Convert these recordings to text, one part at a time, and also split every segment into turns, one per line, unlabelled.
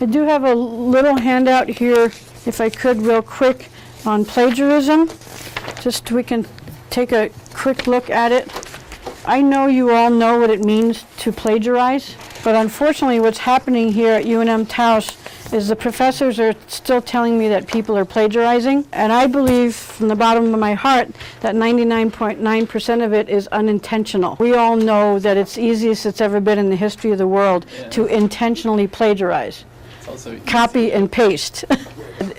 I do have a little handout here, if I could, real quick, on plagiarism. Just we can take a quick look at it. I know you all know what it means to plagiarize, but unfortunately what's happening here at UNM Taos is the professors are still telling me that people are plagiarizing, and I believe from the bottom of my heart that 99.9% of it is unintentional. We all know that it's the easiest it's ever been in the history of the world to intentionally plagiarize. Copy and paste.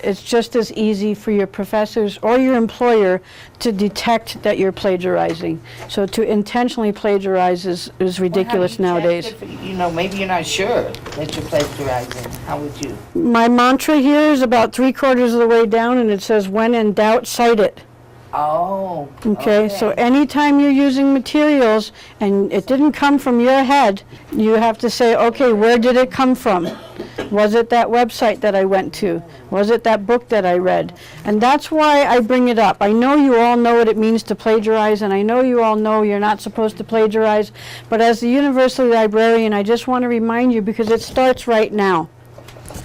It's just as easy for your professors or your employer to detect that you're plagiarizing. So to intentionally plagiarize is ridiculous nowadays.
If, you know, maybe you're not sure that you're plagiarizing. How would you?
My mantra here is about 3/4 of the way down, and it says, when in doubt, cite it.
Oh.
Okay, so anytime you're using materials and it didn't come from your head, you have to say, okay, where did it come from? Was it that website that I went to? Was it that book that I read? And that's why I bring it up. I know you all know what it means to plagiarize, and I know you all know you're not supposed to plagiarize, but as the university librarian, I just want to remind you, because it starts right now.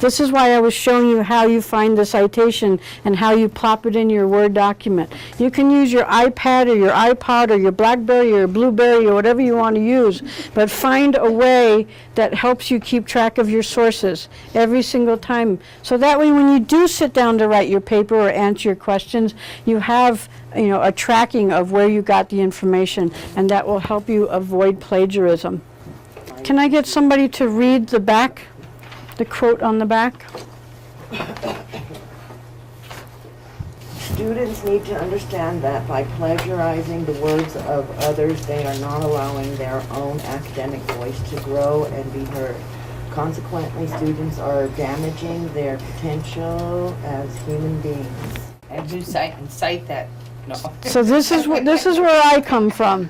This is why I was showing you how you find the citation and how you plop it in your Word document. You can use your iPad or your iPod or your BlackBerry or your Blueberry or whatever you want to use, but find a way that helps you keep track of your sources every single time. So that way when you do sit down to write your paper or answer your questions, you have a tracking of where you got the information, and that will help you avoid plagiarism. Can I get somebody to read the back? The quote on the back.
Students need to understand that by plagiarizing the words of others, they are not allowing their own academic voice to grow and be heard. Consequently, students are damaging their potential as human beings. And you cite that. No.
So this is where I come from.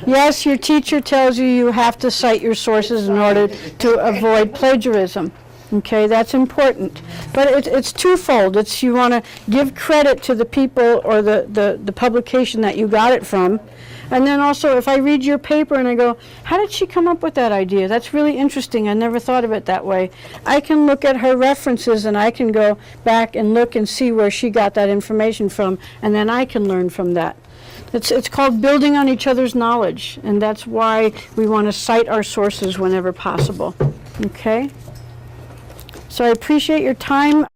Yes, your teacher tells you have to cite your sources in order to avoid plagiarism. Okay, that's important. But it's twofold. It's you want to give credit to the people or the publication that you got it from. And then also, if I read your paper and I go, how did she come up with that idea? That's really interesting. I never thought of it that way. I can look at her references and I can go back and look and see where she got that information from, and then I can learn from that. It's called building on each other's knowledge, and that's why we want to cite our sources whenever possible. Okay? So I appreciate your time.